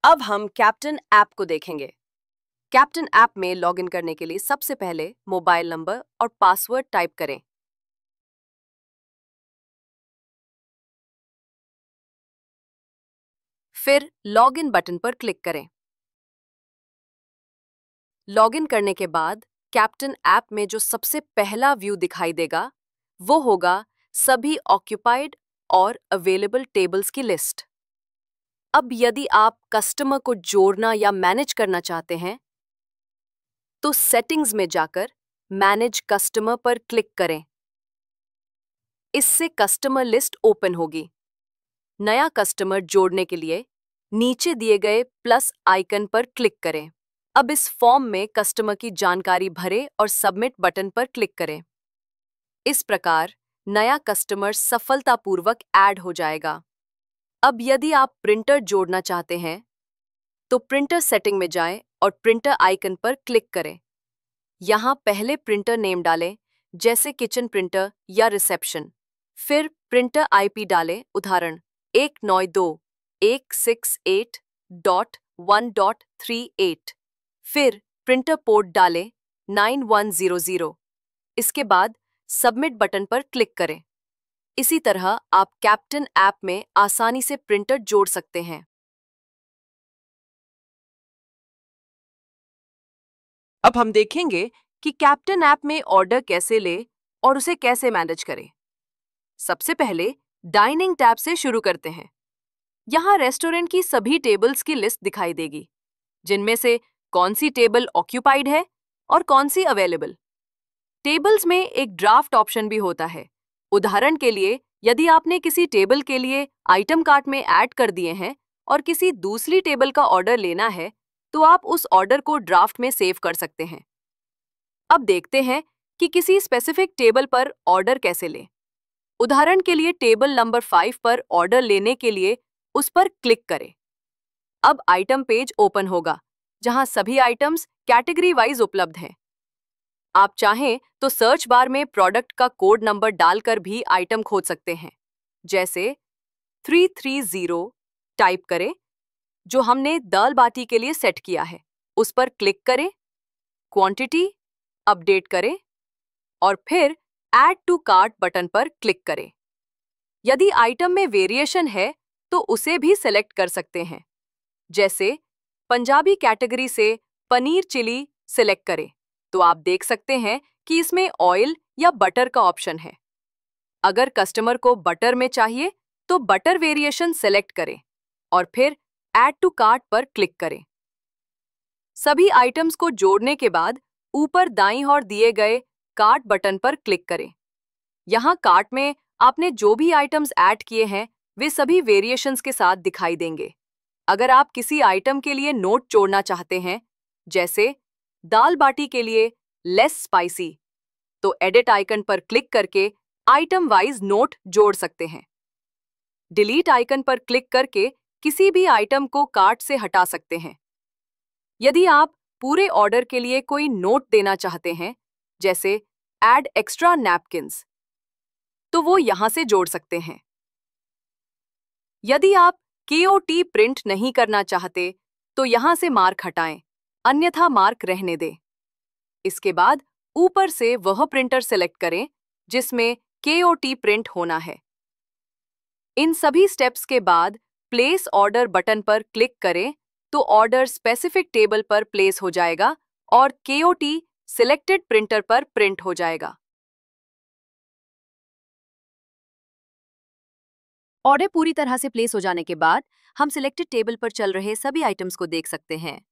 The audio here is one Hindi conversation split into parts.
अब हम कैप्टन ऐप को देखेंगे। कैप्टन ऐप में लॉगिन करने के लिए सबसे पहले मोबाइल नंबर और पासवर्ड टाइप करें। फिर लॉगिन बटन पर क्लिक करें। लॉगिन करने के बाद कैप्टन ऐप में जो सबसे पहला व्यू दिखाई देगा वो होगा सभी ऑक्यूपाइड और अवेलेबल टेबल्स की लिस्ट। अब यदि आप कस्टमर को जोड़ना या मैनेज करना चाहते हैं तो सेटिंग्स में जाकर मैनेज कस्टमर पर क्लिक करें। इससे कस्टमर लिस्ट ओपन होगी। नया कस्टमर जोड़ने के लिए नीचे दिए गए प्लस आइकन पर क्लिक करें। अब इस फॉर्म में कस्टमर की जानकारी भरें और सबमिट बटन पर क्लिक करें। इस प्रकार नया कस्टमर सफलतापूर्वक ऐड हो जाएगा। अब यदि आप प्रिंटर जोड़ना चाहते हैं तो प्रिंटर सेटिंग में जाएं और प्रिंटर आइकन पर क्लिक करें। यहाँ पहले प्रिंटर नेम डालें, जैसे किचन प्रिंटर या रिसेप्शन। फिर प्रिंटर आईपी डालें, उदाहरण 192.168.1.38। फिर प्रिंटर पोर्ट डालें 9100। इसके बाद सबमिट बटन पर क्लिक करें। इसी तरह आप कैप्टन ऐप में आसानी से प्रिंटर जोड़ सकते हैं। अब हम देखेंगे कि कैप्टन ऐप में ऑर्डर कैसे ले और उसे कैसे मैनेज करें। सबसे पहले डाइनिंग टैब से शुरू करते हैं। यहाँ रेस्टोरेंट की सभी टेबल्स की लिस्ट दिखाई देगी, जिनमें से कौन सी टेबल ऑक्यूपाइड है और कौन सी अवेलेबल। टेबल्स में एक ड्राफ्ट ऑप्शन भी होता है। उदाहरण के लिए, यदि आपने किसी टेबल के लिए आइटम कार्ट में ऐड कर दिए हैं और किसी दूसरी टेबल का ऑर्डर लेना है तो आप उस ऑर्डर को ड्राफ्ट में सेव कर सकते हैं। अब देखते हैं कि किसी स्पेसिफिक टेबल पर ऑर्डर कैसे लें। उदाहरण के लिए टेबल नंबर 5 पर ऑर्डर लेने के लिए उस पर क्लिक करें। अब आइटम पेज ओपन होगा, जहां सभी आइटम्स कैटेगरी वाइज उपलब्ध हैं। आप चाहें तो सर्च बार में प्रोडक्ट का कोड नंबर डालकर भी आइटम खोज सकते हैं, जैसे 330 टाइप करें, जो हमने दाल बाटी के लिए सेट किया है। उस पर क्लिक करें, क्वांटिटी अपडेट करें और फिर ऐड टू कार्ट बटन पर क्लिक करें। यदि आइटम में वेरिएशन है तो उसे भी सेलेक्ट कर सकते हैं, जैसे पंजाबी कैटेगरी से पनीर चिली सेलेक्ट करें तो आप देख सकते हैं कि इसमें ऑयल या बटर का ऑप्शन है। अगर कस्टमर को बटर में चाहिए तो बटर वेरिएशन सेलेक्ट करें और फिर ऐड टू कार्ट पर क्लिक करें। सभी आइटम्स को जोड़ने के बाद ऊपर दाईं ओर दिए गए कार्ट बटन पर क्लिक करें। यहाँ कार्ट में आपने जो भी आइटम्स ऐड किए हैं वे सभी वेरिएशंस के साथ दिखाई देंगे। अगर आप किसी आइटम के लिए नोट जोड़ना चाहते हैं, जैसे दाल बाटी के लिए लेस स्पाइसी, तो एडिट आइकन पर क्लिक करके आइटम वाइज नोट जोड़ सकते हैं। डिलीट आइकन पर क्लिक करके किसी भी आइटम को कार्ट से हटा सकते हैं। यदि आप पूरे ऑर्डर के लिए कोई नोट देना चाहते हैं, जैसे ऐड एक्स्ट्रा नैपकिन्स, तो वो यहां से जोड़ सकते हैं। यदि आप KOT प्रिंट नहीं करना चाहते तो यहां से मार्क हटाएं, अन्यथा मार्क रहने दें। इसके बाद ऊपर से वह प्रिंटर सेलेक्ट करें जिसमें KOT प्रिंट होना है। इन सभी स्टेप्स के बाद प्लेस ऑर्डर बटन पर क्लिक करें तो ऑर्डर स्पेसिफिक टेबल पर प्लेस हो जाएगा और KOT सिलेक्टेड प्रिंटर पर प्रिंट हो जाएगा। ऑर्डर पूरी तरह से प्लेस हो जाने के बाद हम सिलेक्टेड टेबल पर चल रहे सभी आइटम्स को देख सकते हैं।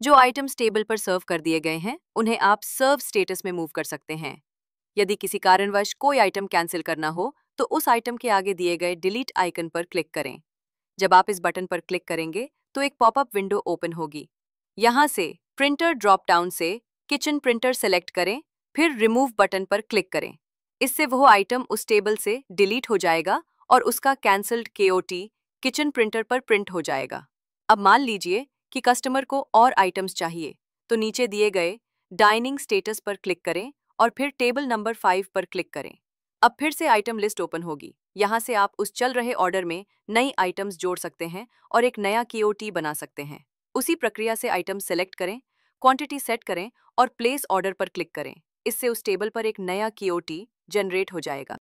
जो आइटम्स टेबल पर सर्व कर दिए गए हैं उन्हें आप सर्व स्टेटस में मूव कर सकते हैं। यदि किसी कारणवश कोई आइटम कैंसिल करना हो तो उस आइटम के आगे दिए गए डिलीट आइकन पर क्लिक करें। जब आप इस बटन पर क्लिक करेंगे तो एक पॉपअप विंडो ओपन होगी। यहाँ से प्रिंटर ड्रॉप डाउन से किचन प्रिंटर सेलेक्ट करें, फिर रिमूव बटन पर क्लिक करें। इससे वह आइटम उस टेबल से डिलीट हो जाएगा और उसका कैंसल्ड KOT किचन प्रिंटर पर प्रिंट हो जाएगा। अब मान लीजिए कि कस्टमर को और आइटम्स चाहिए, तो नीचे दिए गए डाइनिंग स्टेटस पर क्लिक करें और फिर टेबल नंबर 5 पर क्लिक करें। अब फिर से आइटम लिस्ट ओपन होगी। यहाँ से आप उस चल रहे ऑर्डर में नई आइटम्स जोड़ सकते हैं और एक नया KOT बना सकते हैं। उसी प्रक्रिया से आइटम सेलेक्ट करें, क्वांटिटी सेट करें और प्लेस ऑर्डर पर क्लिक करें। इससे उस टेबल पर एक नया KOT जनरेट हो जाएगा।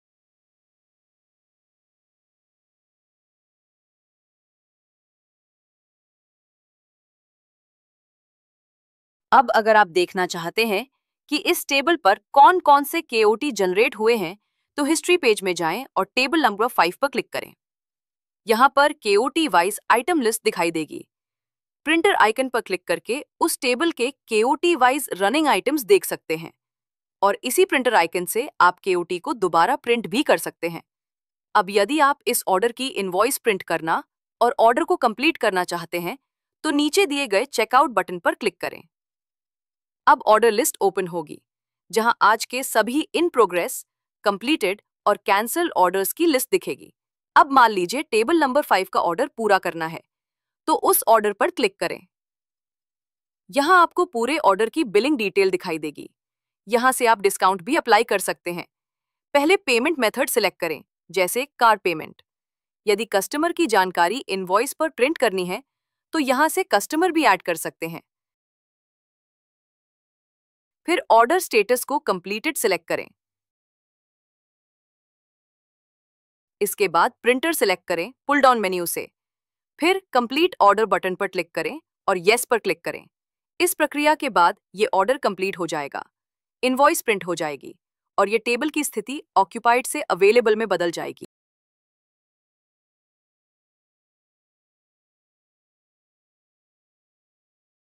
अब अगर आप देखना चाहते हैं कि इस टेबल पर कौन-कौन से KOT जनरेट हुए हैं, तो हिस्ट्री पेज में जाएं और टेबल नंबर 5 पर क्लिक करें। यहाँ पर KOT वाइज आइटम लिस्ट दिखाई देगी। प्रिंटर आइकन पर क्लिक करके उस टेबल के KOT वाइज रनिंग आइटम्स देख सकते हैं और इसी प्रिंटर आइकन से आप KOT को दोबारा प्रिंट भी कर सकते हैं। अब यदि आप इस ऑर्डर की इनवॉइस प्रिंट करना और ऑर्डर को कंप्लीट करना चाहते हैं, तो नीचे दिए गए चेकआउट बटन पर क्लिक करें। अब ऑर्डर लिस्ट ओपन होगी, जहां आज के सभी इन प्रोग्रेस, कंप्लीटेड और कैंसल ऑर्डर्स की लिस्ट दिखेगी। अब मान लीजिए टेबल नंबर 5 का ऑर्डर पूरा करना है, तो उस ऑर्डर पर क्लिक करें। यहां आपको पूरे ऑर्डर की बिलिंग डिटेल दिखाई देगी। यहां से आप डिस्काउंट भी अप्लाई कर सकते हैं। पहले पेमेंट मेथड सिलेक्ट करें, जैसे कार्ड पेमेंट। यदि कस्टमर की जानकारी इनवॉइस पर प्रिंट करनी है, तो यहां से कस्टमर भी ऐड कर सकते हैं। फिर ऑर्डर स्टेटस को कंप्लीटेड सिलेक्ट करें। इसके बाद प्रिंटर सिलेक्ट करें पुल डाउन मेन्यू से। फिर कंप्लीट ऑर्डर बटन पर क्लिक करें और येस पर क्लिक करें। इस प्रक्रिया के बाद ये ऑर्डर कंप्लीट हो जाएगा, इनवॉइस प्रिंट हो जाएगी और ये टेबल की स्थिति ऑक्यूपाइड से अवेलेबल में बदल जाएगी।